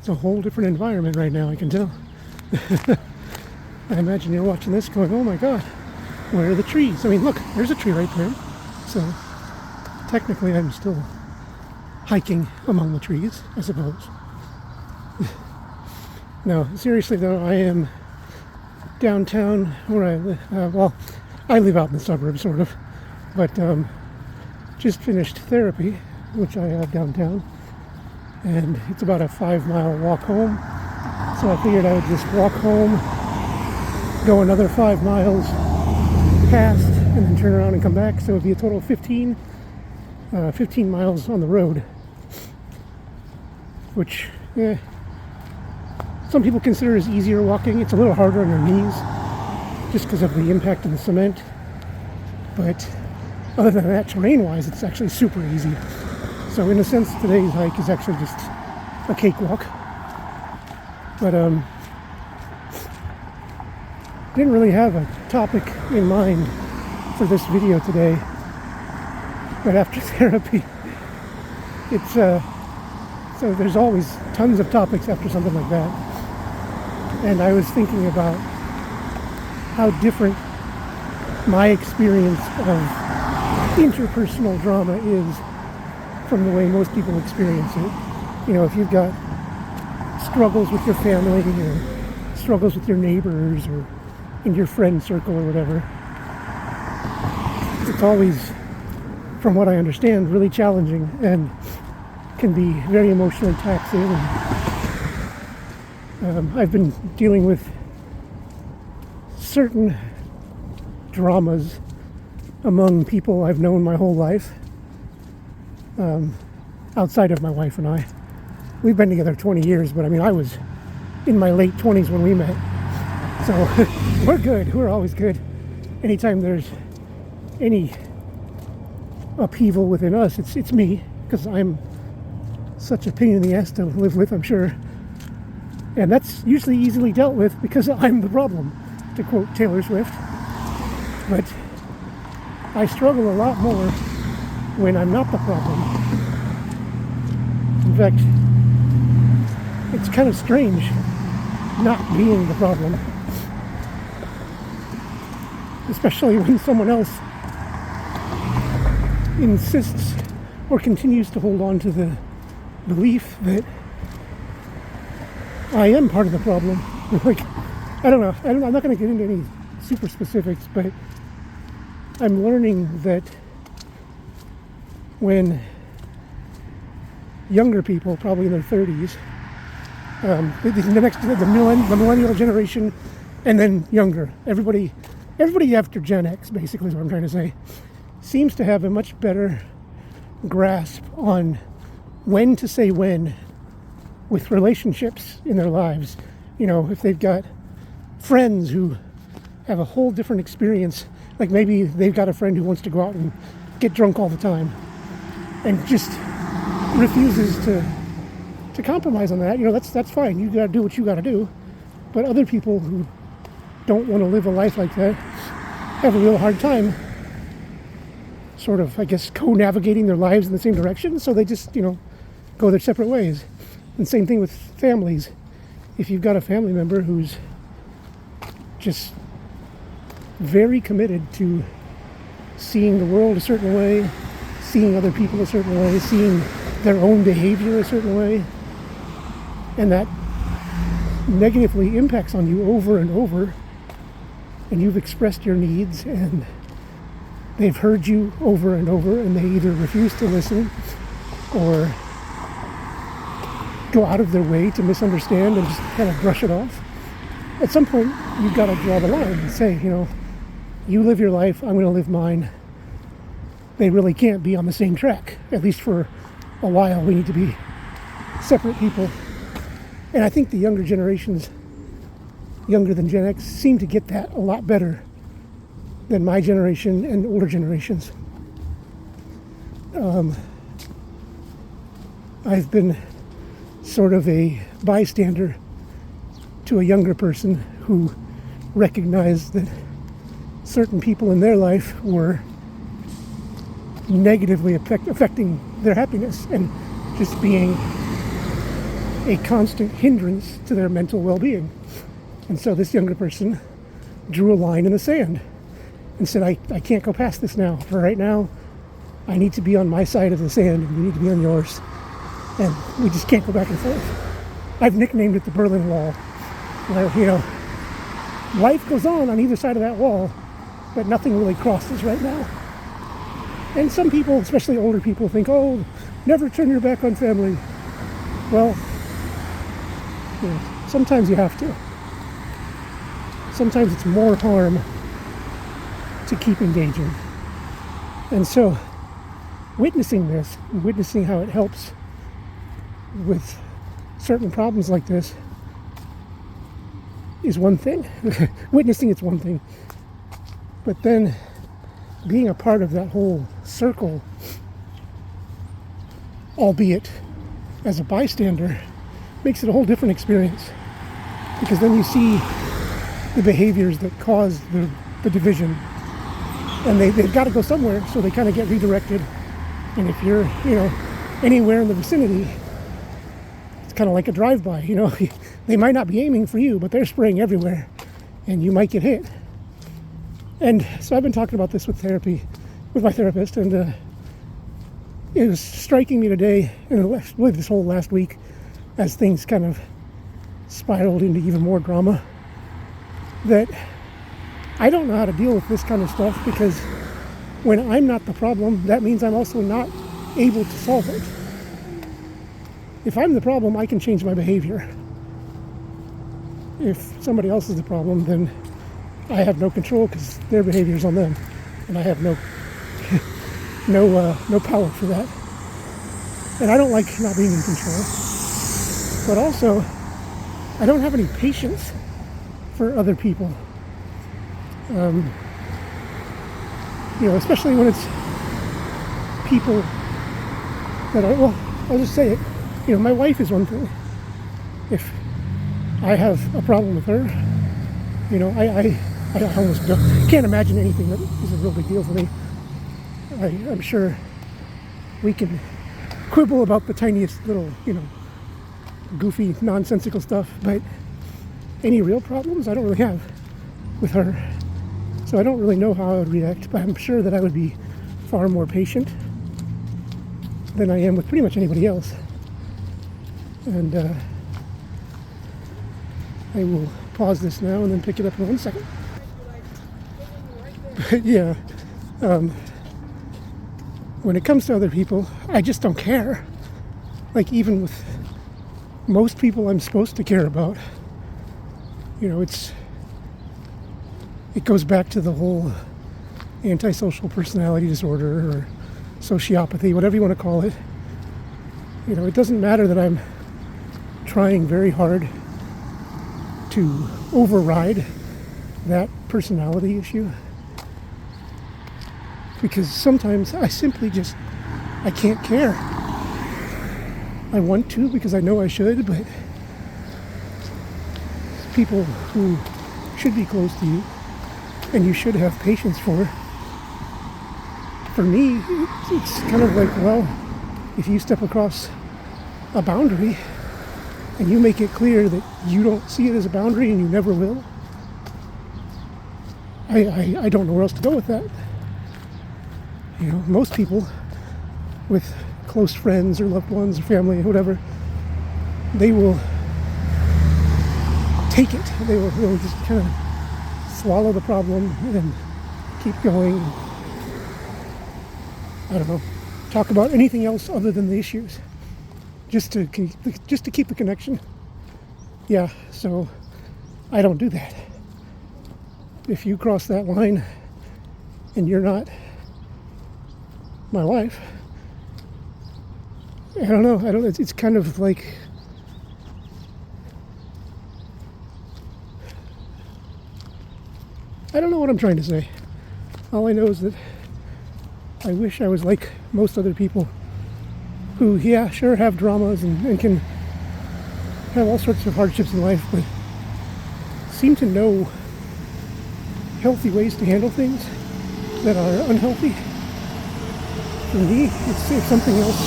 It's a whole different environment right now, I can tell. I imagine you're watching this going, oh my god, where are the trees? I mean, look, there's a tree right there. So, technically I'm still hiking among the trees, I suppose. No, seriously though, I am downtown where I live. Well, I live out in the suburbs, sort of. But just finished therapy, which I have downtown. And it's about a 5-mile walk home. So I figured I would just walk home, go another 5 miles past, and then turn around and come back. So it would be a total of 15 miles on the road. Which, some people consider as easier walking. It's a little harder on your knees, just because of the impact of the cement. But other than that, terrain-wise, it's actually super easy. So in a sense, today's hike is actually just a cakewalk. But didn't really have a topic in mind for this video today. But after therapy, it's so there's always tons of topics after something like that. And I was thinking about how different my experience of interpersonal drama is from the way most people experience it. You know, if you've got struggles with your family or struggles with your neighbors or in your friend circle or whatever, it's always, from what I understand, really challenging and can be very emotionally taxing. And, I've been dealing with certain dramas among people I've known my whole life, outside of my wife and I. We've been together 20 years, but I mean, I was in my late 20s when we met. So we're good. We're always good. Anytime there's any upheaval within us, it's me, because I'm such a pain in the ass to live with, I'm sure. And that's usually easily dealt with because I'm the problem, to quote Taylor Swift. But I struggle a lot more when I'm not the problem. In fact, it's kind of strange not being the problem. Especially when someone else insists or continues to hold on to the belief that I am part of the problem. Like, I don't know. I'm not going to get into any super specifics, but I'm learning that when younger people, probably in their 30s, the millennial generation, and then younger, everybody after Gen X, basically is what I'm trying to say, seems to have a much better grasp on when to say when with relationships in their lives. You know, if they've got friends who have a whole different experience, like maybe they've got a friend who wants to go out and get drunk all the time and just refuses to compromise on that. You know, that's fine. You gotta do what you gotta do. But other people who don't want to live a life like that have a real hard time sort of, I guess, co-navigating their lives in the same direction. So they just, you know, go their separate ways. And same thing with families. If you've got a family member who's just very committed to seeing the world a certain way, seeing other people a certain way, seeing their own behavior a certain way, and that negatively impacts on you over and over, and you've expressed your needs and they've heard you over and over, and they either refuse to listen or go out of their way to misunderstand and just kind of brush it off. At some point, you've got to draw the line and say, you know, you live your life, I'm going to live mine. They really can't be on the same track, at least for a while. We need to be separate people. And I think the younger generations, younger than Gen X, seem to get that a lot better than my generation and older generations. I've been sort of a bystander to a younger person who recognized that certain people in their life were negatively affecting their happiness, and just being a constant hindrance to their mental well-being. And so this younger person drew a line in the sand and said, I can't go past this now. For right now, I need to be on my side of the sand and you need to be on yours. And we just can't go back and forth. I've nicknamed it the Berlin Wall. Where, life goes on either side of that wall, but nothing really crosses right now. And some people, especially older people, think, oh, never turn your back on family. Well, sometimes you have to. Sometimes it's more harm to keep engaging. And so, witnessing this, witnessing how it helps with certain problems like this is one thing. Witnessing it's one thing. But then being a part of that whole circle, albeit as a bystander, makes it a whole different experience. Because then you see the behaviors that cause the division. And they've got to go somewhere, so they kind of get redirected. And if you're, anywhere in the vicinity, it's kind of like a drive-by, They might not be aiming for you, but they're spraying everywhere, and you might get hit. And so I've been talking about this with my therapist, and it was striking me today, and really this whole last week, as things kind of spiraled into even more drama, that I don't know how to deal with this kind of stuff, because when I'm not the problem, that means I'm also not able to solve it. If I'm the problem, I can change my behavior. If somebody else is the problem, then I have no control because their behavior is on them, and I have no power for that. And I don't like not being in control. But also, I don't have any patience for other people. Especially when it's people that I'll just say it. My wife is one thing. If I have a problem with her, I almost can't imagine anything that is a real big deal for me. I'm sure we can quibble about the tiniest little, goofy, nonsensical stuff, but any real problems I don't really have with her. So I don't really know how I would react, but I'm sure that I would be far more patient than I am with pretty much anybody else. And I will pause this now and then pick it up in 1 second. But yeah, when it comes to other people, I just don't care. Like, even with most people I'm supposed to care about, it goes back to the whole antisocial personality disorder or sociopathy, whatever you want to call it. It doesn't matter that I'm trying very hard to override that personality issue, because sometimes I simply I can't care. I want to because I know I should, but people who should be close to you and you should have patience for me, it's kind of like, well, if you step across a boundary and you make it clear that you don't see it as a boundary and you never will, I don't know where else to go with that. Most people with close friends or loved ones or family or whatever, they will take it. They will just kind of swallow the problem and keep going. I don't know, talk about anything else other than the issues, just to keep the connection. Yeah, so I don't do that. If you cross that line and you're not my wife, I don't know. It's kind of like, I don't know what I'm trying to say. All I know is that I wish I was like most other people who, yeah, sure, have dramas and can have all sorts of hardships in life, but seem to know healthy ways to handle things that are unhealthy. For me, it's something else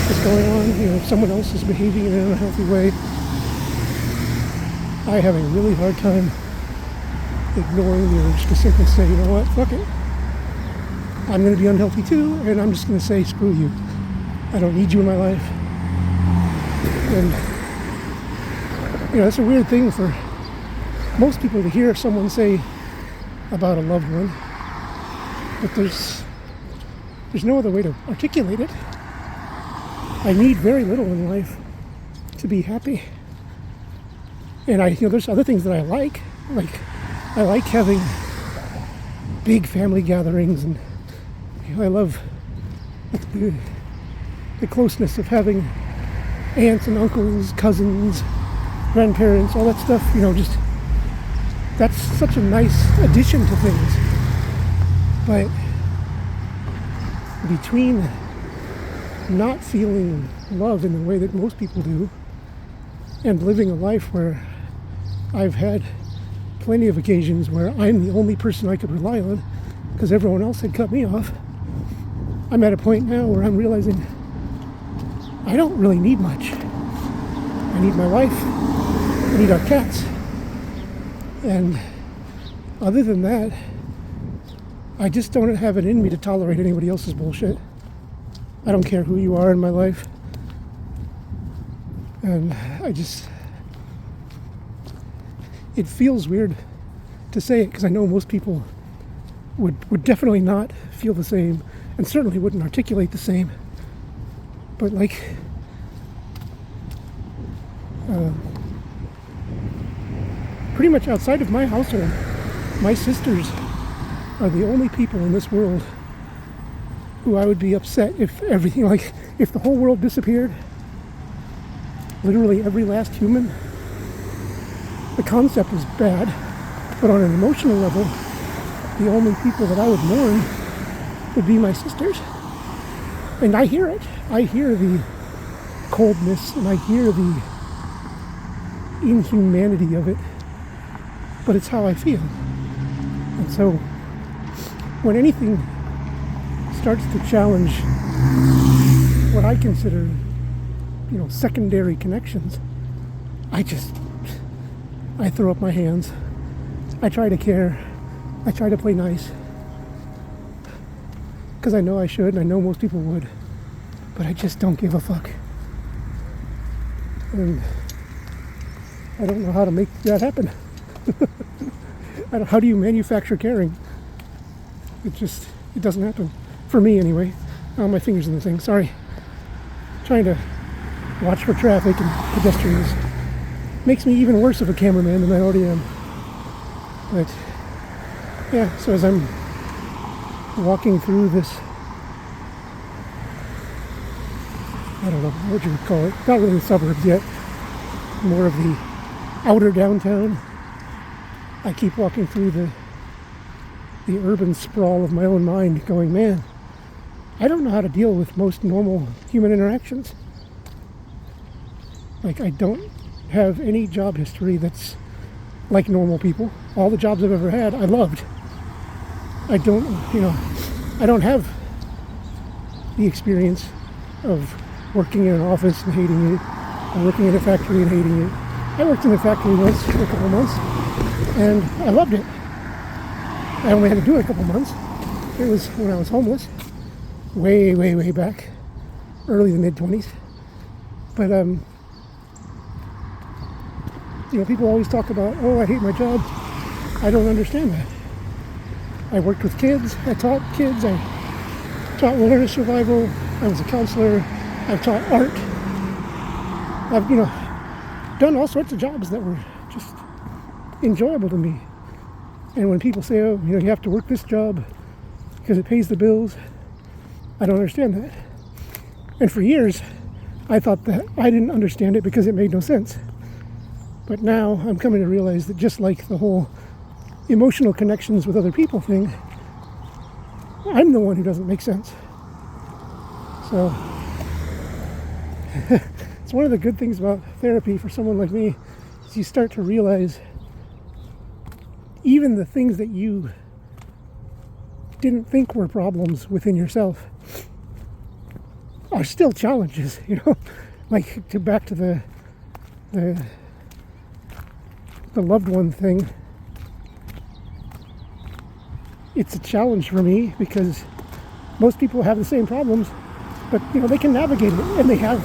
is going on, if someone else is behaving in an unhealthy way, I have a really hard time ignoring the urge to simply say, you know what, fuck it. I'm going to be unhealthy too, and I'm just going to say, screw you. I don't need you in my life. And, it's a weird thing for most people to hear someone say about a loved one, but there's no other way to articulate it. I need very little in life to be happy. And there's other things that I like I like having big family gatherings, and I love the closeness of having aunts and uncles, cousins, grandparents, all that stuff, just that's such a nice addition to things. But between not feeling love in the way that most people do and living a life where I've had plenty of occasions where I'm the only person I could rely on because everyone else had cut me off, I'm at a point now where I'm realizing I don't really need much. I need my wife, I need our cats, and other than that, I just don't have it in me to tolerate anybody else's bullshit. I don't care who you are in my life, and it feels weird to say it because I know most people would definitely not feel the same and certainly wouldn't articulate the same. But pretty much outside of my household, my sisters are the only people in this world who I would be upset if everything, if the whole world disappeared, literally every last human. The concept is bad, but on an emotional level, the only people that I would mourn would be my sisters. And I hear it. I hear the coldness and I hear the inhumanity of it, but it's how I feel. And so when anything starts to challenge what I consider, secondary connections, I throw up my hands. I try to care. I try to play nice. Because I know I should, and I know most people would. But I just don't give a fuck. And I don't know how to make that happen. How do you manufacture caring? It doesn't happen. For me, anyway. Oh, my finger's in the thing. Sorry. Trying to watch for traffic and pedestrians makes me even worse of a cameraman than I already am. But, yeah, so as I'm walking through this, I don't know, what you would call it. Not really the suburbs yet. More of the outer downtown. I keep walking through the urban sprawl of my own mind going, man, I don't know how to deal with most normal human interactions. I don't have any job history that's like normal people. All the jobs I've ever had, I loved. I don't have the experience of working in an office and hating it, or working in a factory and hating it. I worked in a factory once for a couple of months, and I loved it. I only had to do it a couple of months. It was when I was homeless, way, way, way back, early the mid-20s. But, people always talk about, oh, I hate my job. I don't understand that. I worked with kids. I taught kids. I taught wilderness survival. I was a counselor. I've taught art. I've, done all sorts of jobs that were just enjoyable to me. And when people say, oh, you have to work this job because it pays the bills, I don't understand that. And for years, I thought that I didn't understand it because it made no sense. But now I'm coming to realize that just like the whole emotional connections with other people thing, I'm the one who doesn't make sense. So it's one of the good things about therapy for someone like me is you start to realize even the things that you didn't think were problems within yourself are still challenges, like back to the loved one thing. It's a challenge for me because most people have the same problems, but they can navigate it, and they have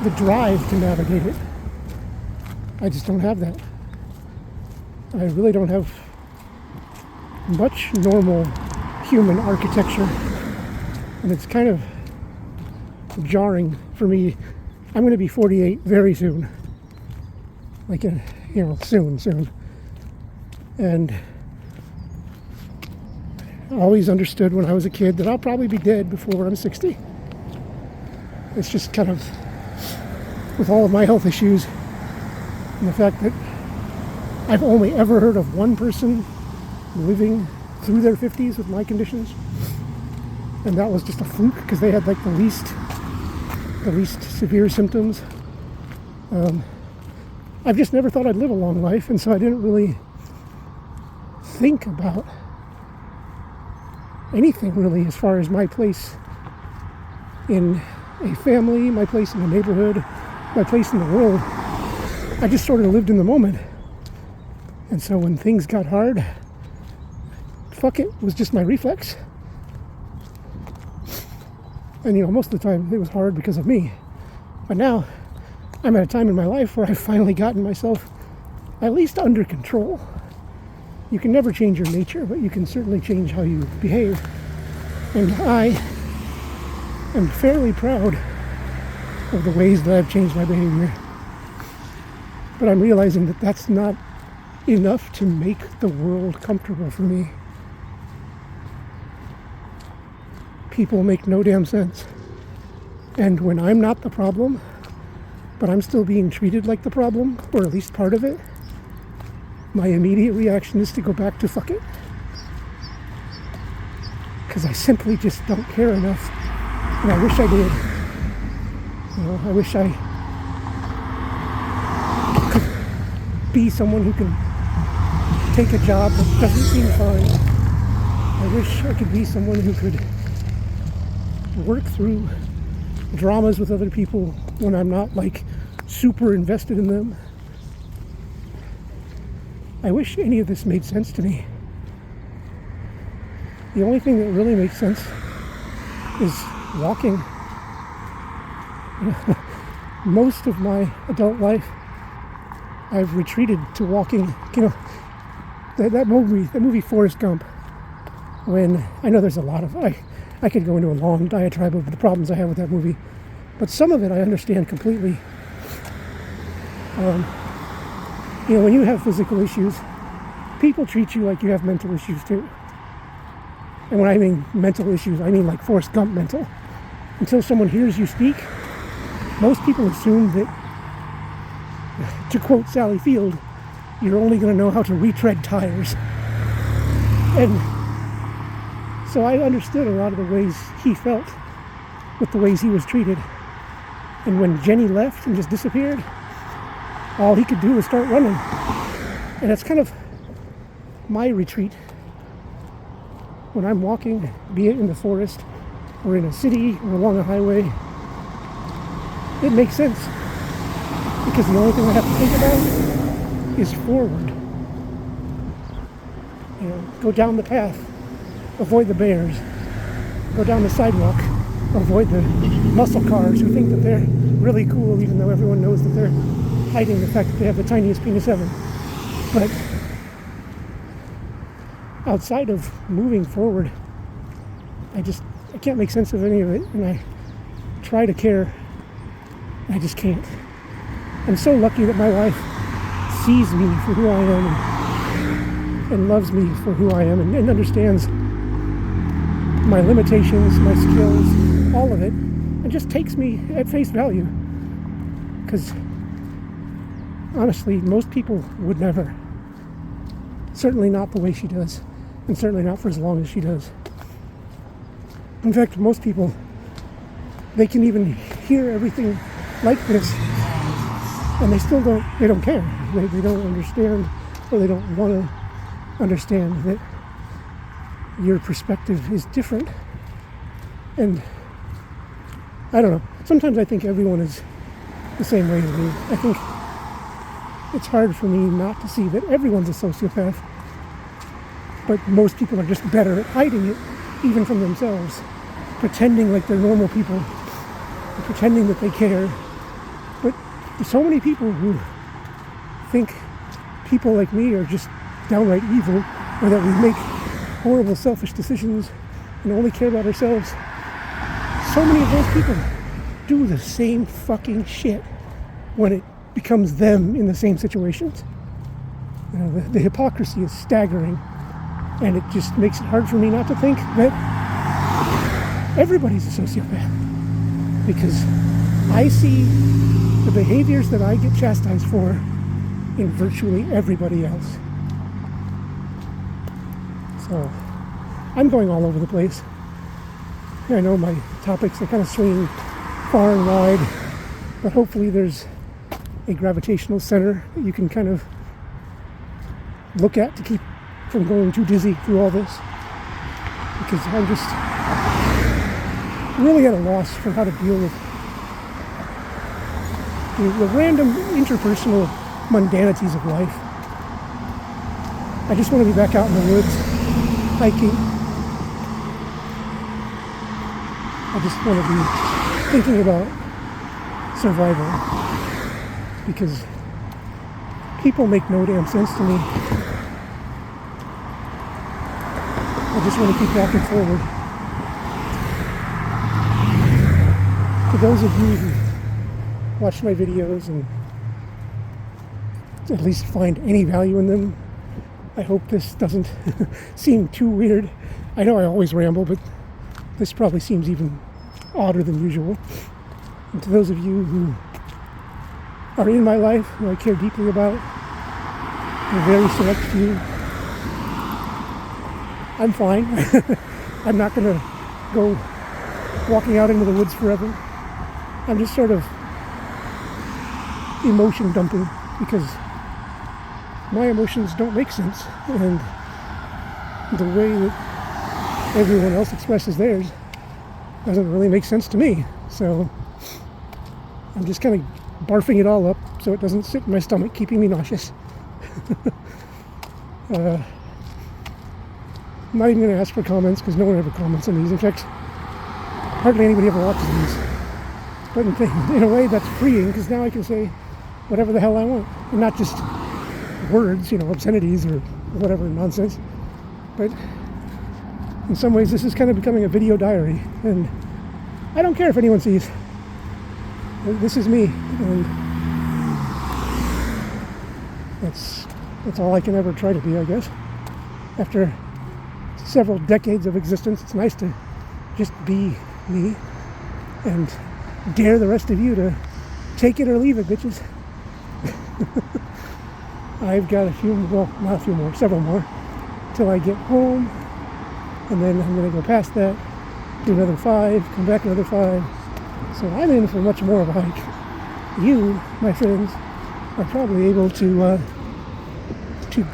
the drive to navigate it. I just don't have that. I really don't have much normal human architecture, and it's kind of jarring for me. I'm going to be 48 very soon, like soon, and I always understood when I was a kid that I'll probably be dead before I'm 60. It's just kind of, with all of my health issues and the fact that I've only ever heard of one person living through their 50s with my conditions, and that was just a fluke because they had like the least severe symptoms. I've just never thought I'd live a long life, and so I didn't really think about anything really as far as my place in a family, my place in a neighborhood, my place in the world. I just sort of lived in the moment. And so when things got hard, fuck it was just my reflex. And most of the time it was hard because of me. But now I'm at a time in my life where I've finally gotten myself at least under control. You can never change your nature, but you can certainly change how you behave. And I am fairly proud of the ways that I've changed my behavior. But I'm realizing that that's not enough to make the world comfortable for me. People make no damn sense. And when I'm not the problem, but I'm still being treated like the problem, or at least part of it, my immediate reaction is to go back to fuck it. Because I simply just don't care enough. And I wish I did. I wish I could be someone who can take a job that doesn't seem fine. I wish I could be someone who could work through dramas with other people when I'm not like super invested in them. I wish any of this made sense to me. The only thing that really makes sense is walking. Most of my adult life, I've retreated to walking. That movie Forrest Gump, when I know there's a lot of, I could go into a long diatribe of the problems I have with that movie, but some of it I understand completely. When you have physical issues, people treat you like you have mental issues too. And when I mean mental issues, I mean like Forrest Gump mental. Until someone hears you speak, most people assume that, to quote Sally Field, you're only going to know how to retread tires. And so I understood a lot of the ways he felt with the ways he was treated. And when Jenny left and just disappeared, all he could do was start running. And that's kind of my retreat. When I'm walking, be it in the forest or in a city or along a highway, it makes sense. Because the only thing I have to think about is forward. Go down the path, avoid the bears. Go down the sidewalk, avoid the muscle cars who think that they're really cool even though everyone knows that they're hiding the fact that they have the tiniest penis ever. But outside of moving forward, I can't make sense of any of it, and I try to care, and I just can't. I'm so lucky that my wife sees me for who I am and loves me for who I am and understands my limitations, my skills, all of it, and just takes me at face value. Because honestly, most people would never. Certainly not the way she does, and certainly not for as long as she does. In fact, most people, they can even hear everything like this, and they don't care. They don't understand, or they don't want to understand that your perspective is different. And I don't know. Sometimes I think everyone is the same way as me. I think it's hard for me not to see that everyone's a sociopath. But most people are just better at hiding it, even from themselves. Pretending like they're normal people. And pretending that they care. But there's so many people who think people like me are just downright evil, or that we make horrible, selfish decisions and only care about ourselves. So many of those people do the same fucking shit when it becomes them in the same situations. You know, the hypocrisy is staggering, and it just makes it hard for me not to think that everybody's a sociopath, because I see the behaviors that I get chastised for in virtually everybody else. So I'm going all over the place. I know my topics are kind of swinging far and wide, but hopefully there's a gravitational center that you can kind of look at to keep from going too dizzy through all this, because I'm just really at a loss for how to deal with the random interpersonal mundanities of life. I just want to be back out in the woods, hiking. I just want to be thinking about survival, because people make no damn sense to me. I just want to keep walking forward. To those of you who watch my videos and at least find any value in them, I hope this doesn't seem too weird. I know I always ramble, but this probably seems even odder than usual. And to those of you who are in my life, who I care deeply about, a very select few, I'm fine. I'm not going to go walking out into the woods forever. I'm just sort of emotion dumping, because my emotions don't make sense, and the way that everyone else expresses theirs doesn't really make sense to me. So I'm just kind of barfing it all up so it doesn't sit in my stomach, keeping me nauseous. I'm not even going to ask for comments, because no one ever comments on these. In fact, hardly anybody ever watches these. But in a way, that's freeing, because now I can say whatever the hell I want, and not just words, obscenities or whatever nonsense. But in some ways, this is kind of becoming a video diary, and I don't care if anyone sees. This is me, and that's all I can ever try to be, I guess. After several decades of existence, it's nice to just be me and dare the rest of you to take it or leave it, bitches. I've got several more till I get home, and then I'm going to go past that, do another 5, come back another 5. So I'm in for much more of a hike. You, my friends, are probably able to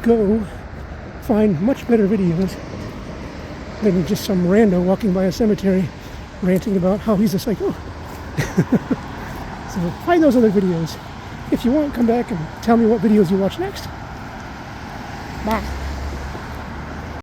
go find much better videos than just some rando walking by a cemetery ranting about how he's a psycho. So find those other videos. If you want, come back and tell me what videos you watch next. Bye.